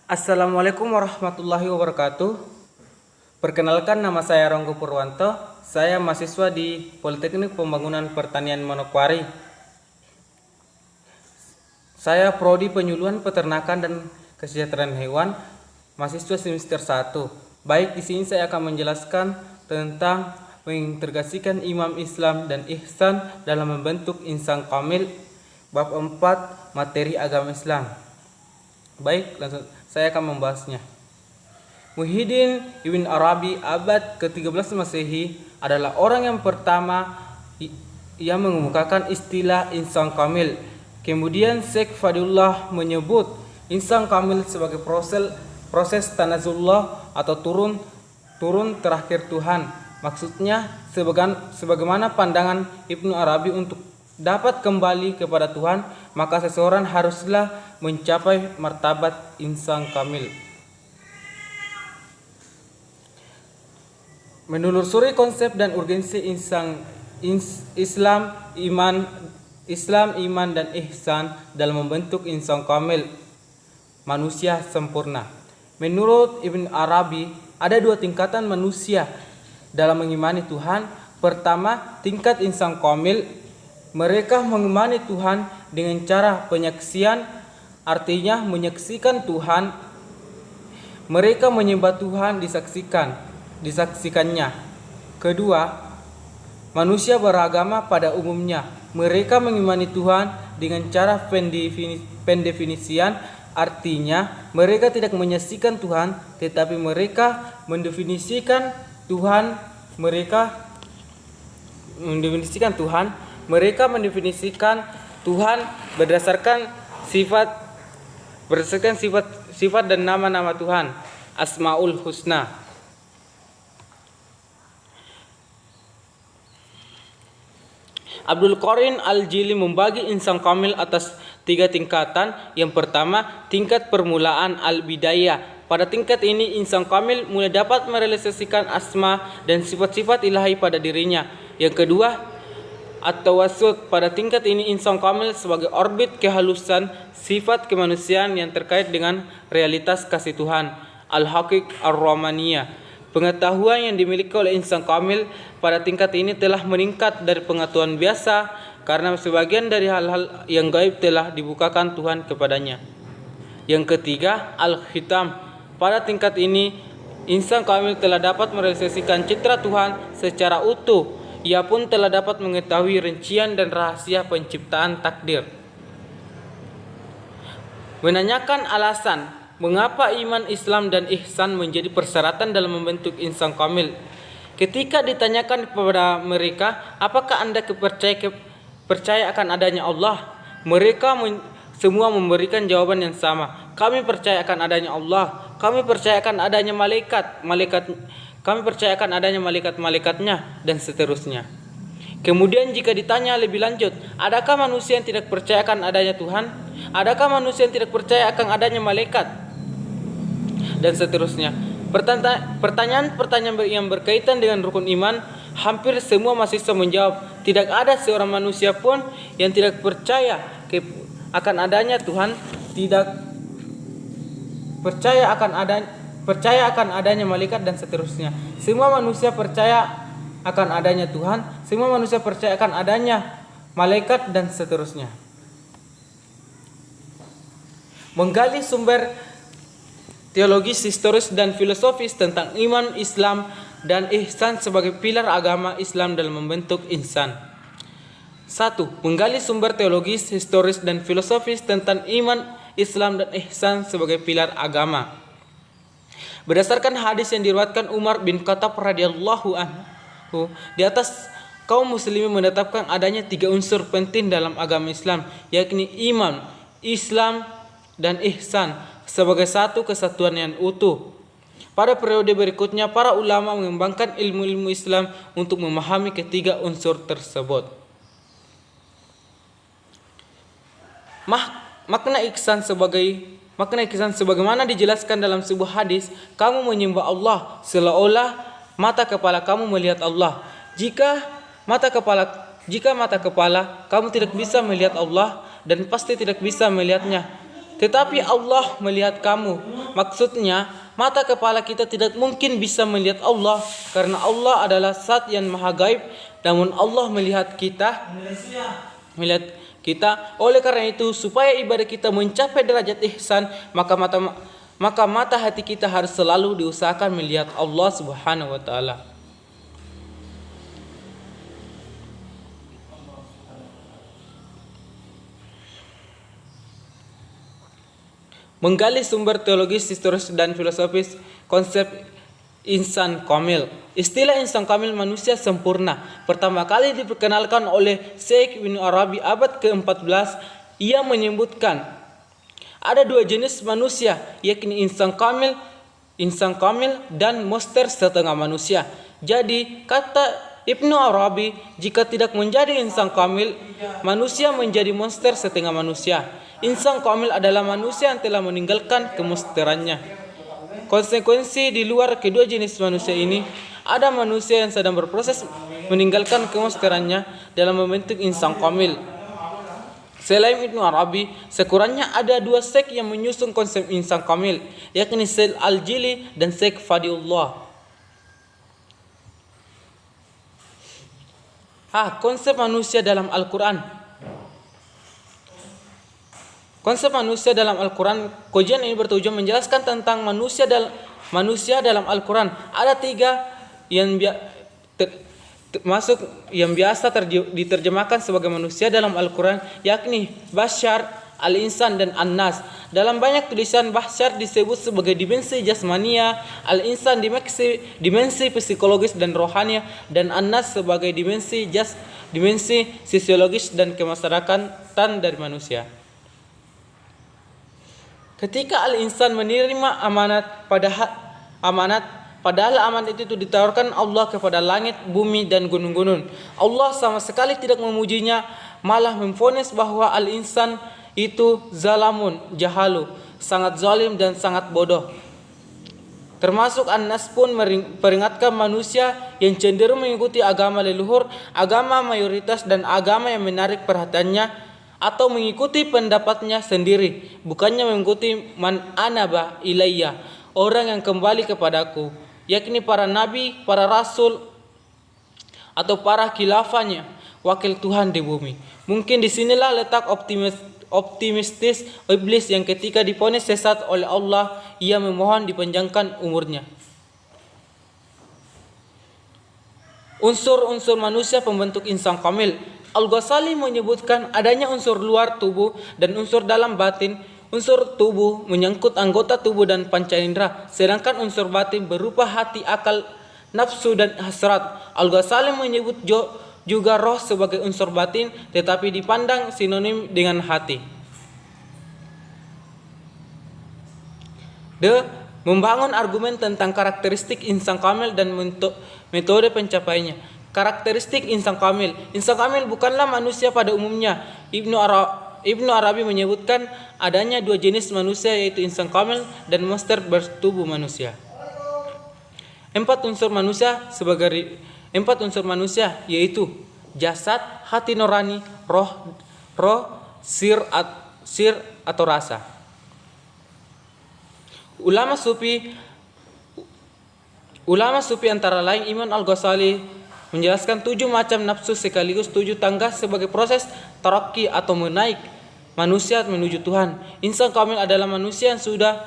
Assalamualaikum warahmatullahi wabarakatuh. Perkenalkan, nama saya Ronggo Purwanto. Saya mahasiswa di Politeknik Pembangunan Pertanian Manokwari. Saya prodi penyuluhan peternakan dan kesejahteraan hewan, mahasiswa semester 1. Baik, di sini saya akan menjelaskan tentang mengintegrasikan imam Islam dan ihsan dalam membentuk insan kamil, bab 4, materi agama Islam. Baik, langsung saya akan membahasnya. Muhyiddin Ibn Arabi abad ke-13 Masehi adalah orang yang pertama yang mengemukakan istilah insan kamil. Kemudian Syekh Fadlullah menyebut insan kamil sebagai proses tanazullah atau turun terakhir Tuhan. Maksudnya sebagaimana pandangan Ibnu Arabi, untuk dapat kembali kepada Tuhan, maka seseorang haruslah mencapai martabat insan kamil. Menelusuri konsep dan urgensi Islam, iman dan ihsan dalam membentuk insan kamil, manusia sempurna. Menurut Ibn Arabi, ada dua tingkatan manusia dalam mengimani Tuhan. Pertama, tingkat insan kamil. Mereka mengimani Tuhan dengan cara penyaksian, artinya menyaksikan Tuhan. Mereka menyembah Tuhan disaksikannya. Kedua, manusia beragama pada umumnya. Mereka mengimani Tuhan dengan cara pendefinisian, artinya mereka tidak menyaksikan Tuhan, tetapi mereka mendefinisikan Tuhan. Mereka mendefinisikan Tuhan berdasarkan sifat dan nama-nama Tuhan, Asmaul Husna. Abdul Qarin Al-Jili membagi insan kamil atas 3 tingkatan. Yang pertama, tingkat permulaan al-bidayah. Pada tingkat ini insan kamil mulai dapat merealisasikan asma dan sifat-sifat ilahi pada dirinya. Yang kedua, at-tawassut. Pada tingkat ini insan kamil sebagai orbit kehalusan sifat kemanusiaan yang terkait dengan realitas kasih Tuhan, al-haqiq ar-rahmaniyah. Pengetahuan yang dimiliki oleh insan kamil pada tingkat ini telah meningkat dari pengetahuan biasa, karena sebagian dari hal-hal yang gaib telah dibukakan Tuhan kepadanya. Yang ketiga, al-khitam. Pada tingkat ini insan kamil telah dapat merealisasikan citra Tuhan secara utuh. Ia pun telah dapat mengetahui rincian dan rahasia penciptaan takdir. Menanyakan alasan mengapa iman, Islam dan ihsan menjadi persyaratan dalam membentuk insan kamil. Ketika ditanyakan kepada mereka, apakah Anda percaya akan adanya Allah? Mereka semua memberikan jawaban yang sama. Kami percaya akan adanya Allah. Kami percaya akan adanya kami percayakan adanya malaikat-malaikatnya, dan seterusnya. Kemudian jika ditanya lebih lanjut, adakah manusia yang tidak percaya akan adanya Tuhan? Adakah manusia yang tidak percaya akan adanya malaikat? Dan seterusnya. Pertanyaan-pertanyaan yang berkaitan dengan rukun iman, hampir semua mahasiswa menjawab, tidak ada seorang manusia pun yang tidak percaya akan adanya Tuhan, tidak percaya akan adanya malaikat, dan seterusnya. Semua manusia percaya akan adanya Tuhan, semua manusia percaya akan adanya malaikat, dan seterusnya. Menggali sumber teologis, historis, dan filosofis tentang iman, Islam, dan ihsan sebagai pilar agama Islam dalam membentuk insan. 1. Menggali sumber teologis, historis, dan filosofis tentang iman, Islam, dan ihsan sebagai pilar agama. Berdasarkan hadis yang diriwayatkan Umar bin Khattab radhiyallahu anhu, di atas kaum muslimin menetapkan adanya 3 unsur penting dalam agama Islam, yakni iman, Islam, dan ihsan sebagai satu kesatuan yang utuh. Pada periode berikutnya, para ulama mengembangkan ilmu-ilmu Islam untuk memahami ketiga unsur tersebut. Makna ihsan sebagaimana dijelaskan dalam sebuah hadis, kamu menyembah Allah seolah-olah mata kepala kamu melihat Allah. Jika mata kepala kamu tidak bisa melihat Allah, dan pasti tidak bisa melihatnya, Tetapi Allah melihat kamu. Maksudnya, mata kepala kita tidak mungkin bisa melihat Allah karena Allah adalah Zat yang maha gaib, namun Allah melihat kita. Oleh karena itu, supaya ibadah kita mencapai derajat ihsan, maka mata hati kita harus selalu diusahakan melihat Allah Subhanahu wa taala. Menggali sumber teologis, historis, dan filosofis konsep insan kamil. Istilah insan kamil manusia sempurna pertama kali diperkenalkan oleh Syekh Ibnu Arabi abad ke-14. Ia menyebutkan ada dua jenis manusia, yakni insan kamil dan monster setengah manusia. Jadi kata Ibnu Arabi, jika tidak menjadi insan kamil, manusia menjadi monster setengah manusia. Insan kamil adalah manusia yang telah meninggalkan kemonsterannya. Konsekuensi di luar kedua jenis manusia ini, ada manusia yang sedang berproses meninggalkan kemonsterannya dalam membentuk insan kamil. Selain Ibnu Arabi, sekurangnya ada dua sek yang menyusun konsep insan kamil, yakni Syekh Al-Jili dan Syekh Fadiullah. Konsep manusia dalam Al-Quran. Konsep manusia dalam Al-Quran, kajian ini bertujuan menjelaskan tentang manusia dalam Al-Quran. Ada tiga yang biasa diterjemahkan sebagai manusia dalam Al-Quran, yakni Bashar, Al-Insan, dan An-Nas. Dalam banyak tulisan, Bashar disebut sebagai dimensi jasmania, Al-Insan dimensi psikologis dan rohania, dan An-Nas sebagai dimensi sosiologis dan kemasyarakatan dari manusia. Ketika Al-Insan menerima amanat, padahal amanat itu ditawarkan Allah kepada langit, bumi, dan gunung-gunung, Allah sama sekali tidak memujinya, malah memvonis bahwa Al-Insan itu zalamun, jahalu, sangat zalim dan sangat bodoh. Termasuk An-Nas pun memperingatkan manusia yang cenderung mengikuti agama leluhur, agama mayoritas, dan agama yang menarik perhatiannya atau mengikuti pendapatnya sendiri, bukannya mengikuti man anaba ilayya, orang yang kembali kepadaku, yakni para nabi, para rasul, atau para khilafahnya, wakil Tuhan di bumi. Mungkin disinilah letak optimistis iblis yang ketika divonis sesat oleh Allah, ia memohon dipanjangkan umurnya. Unsur-unsur manusia pembentuk insan kamil. Al-Ghazali menyebutkan adanya unsur luar tubuh dan unsur dalam batin. Unsur tubuh menyangkut anggota tubuh dan panca indera, sedangkan unsur batin berupa hati, akal, nafsu, dan hasrat. Al-Ghazali menyebut juga roh sebagai unsur batin, tetapi dipandang sinonim dengan hati. Membangun argumen tentang karakteristik insan kamil dan metode pencapaiannya. Karakteristik insan kamil. Insan kamil bukanlah manusia pada umumnya. Ibnu Arabi menyebutkan adanya dua jenis manusia, yaitu insan kamil dan monster bertubuh manusia. Empat unsur manusia yaitu jasad, hati nurani, roh, sir atau rasa. Ulama sufi antara lain Imam Al-Ghazali menjelaskan 7 macam nafsu sekaligus 7 tangga sebagai proses tarakki atau menaik manusia menuju Tuhan. Insan kamil adalah manusia yang sudah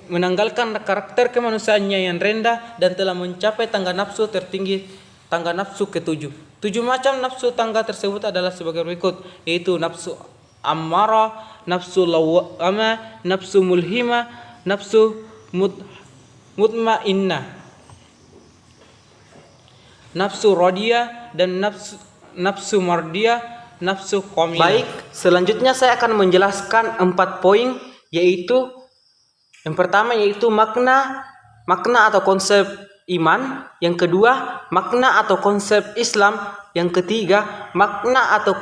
menanggalkan karakter kemanusiaannya yang rendah dan telah mencapai tangga nafsu tertinggi, tangga nafsu ke-7. 7 macam nafsu tangga tersebut adalah sebagai berikut, yaitu nafsu ammara, nafsu lawwama, nafsu mulhima, nafsu mutmainnah, nafsu radiyah, dan nafsu mardiyah, nafsu qamilah. Baik, selanjutnya saya akan menjelaskan 4 poin, yaitu yang pertama yaitu makna atau konsep iman, yang kedua makna atau konsep Islam, yang ketiga makna atau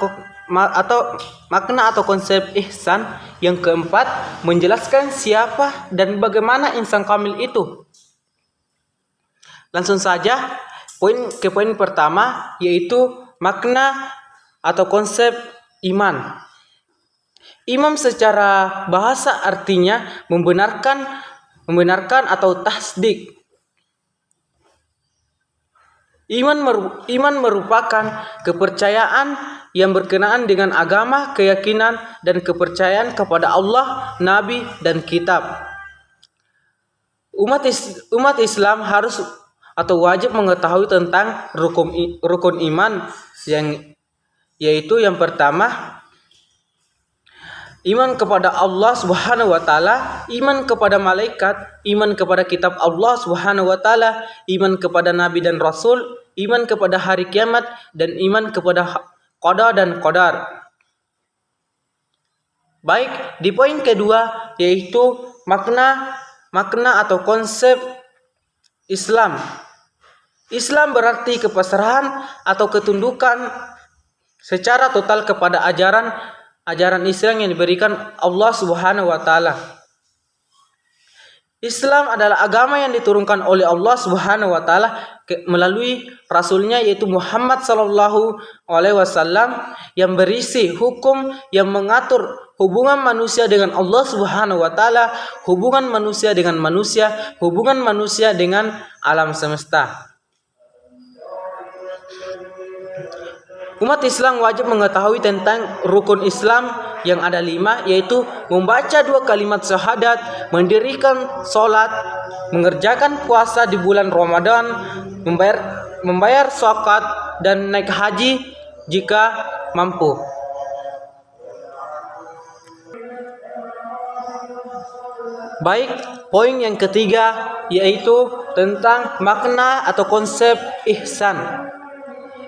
konsep ihsan, yang keempat menjelaskan siapa dan bagaimana insan kamil itu. Langsung saja poin pertama, yaitu makna atau konsep iman. Imam secara bahasa artinya membenarkan atau tasdik. Iman merupakan kepercayaan yang berkenaan dengan agama, keyakinan, dan kepercayaan kepada Allah, Nabi, dan kitab. Umat Islam harus atau wajib mengetahui tentang rukun iman, yaitu yang pertama, iman kepada Allah Subhanahu wa taala, iman kepada malaikat, iman kepada kitab Allah Subhanahu wa taala, iman kepada nabi dan rasul, iman kepada hari kiamat, dan iman kepada qada dan qadar. Baik, di poin kedua yaitu makna atau konsep Islam. Islam berarti kepasrahan atau ketundukan secara total kepada ajaran Islam yang diberikan Allah Subhanahu wa taala. Islam adalah agama yang diturunkan oleh Allah Subhanahu wa taala melalui rasulnya yaitu Muhammad sallallahu alaihi wasallam, yang berisi hukum yang mengatur hubungan manusia dengan Allah Subhanahu wa taala, hubungan manusia dengan manusia, hubungan manusia dengan alam semesta. Umat Islam wajib mengetahui tentang rukun Islam yang ada 5, yaitu membaca 2 kalimat syahadat, mendirikan sholat, mengerjakan puasa di bulan Ramadan, membayar zakat, dan naik haji jika mampu. Baik, poin yang ketiga yaitu tentang makna atau konsep ihsan.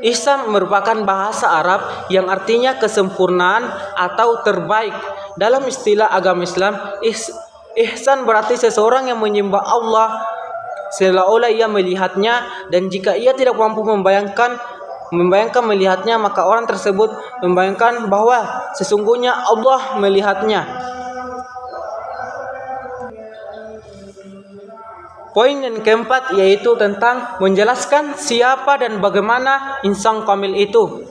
Ihsan merupakan bahasa Arab yang artinya kesempurnaan atau terbaik. Dalam istilah agama Islam, ihsan berarti seseorang yang menyembah Allah seolah-olah ia melihatnya, dan jika ia tidak mampu membayangkan melihatnya, maka orang tersebut membayangkan bahwa sesungguhnya Allah melihatnya. Poin yang keempat yaitu tentang menjelaskan siapa dan bagaimana insan kamil itu.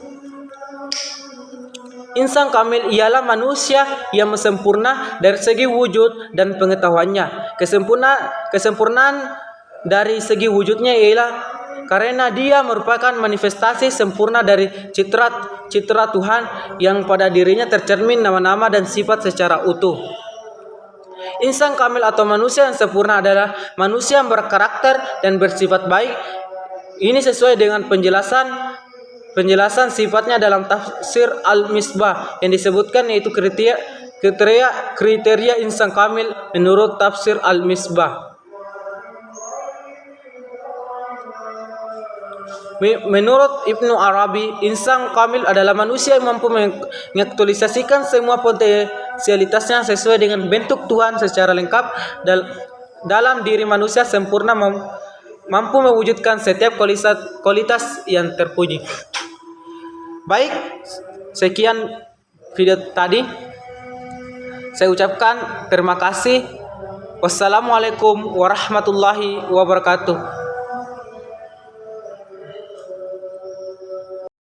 Insan kamil ialah manusia yang sempurna dari segi wujud dan pengetahuannya. Kesempurnaan dari segi wujudnya ialah karena dia merupakan manifestasi sempurna dari citra Tuhan yang pada dirinya tercermin nama-nama dan sifat secara utuh. Insan kamil atau manusia yang sempurna adalah manusia yang berkarakter dan bersifat baik. Ini sesuai dengan penjelasan sifatnya dalam tafsir Al-Misbah yang disebutkan, yaitu kriteria insan kamil menurut tafsir Al-Misbah. Menurut Ibnu Arabi, insan kamil adalah manusia yang mampu mengaktualisasikan semua potensialitasnya sesuai dengan bentuk Tuhan secara lengkap dalam diri manusia sempurna, mampu mewujudkan setiap kualitas yang terpuji. Baik, sekian video tadi. Saya ucapkan terima kasih. Wassalamualaikum warahmatullahi wabarakatuh.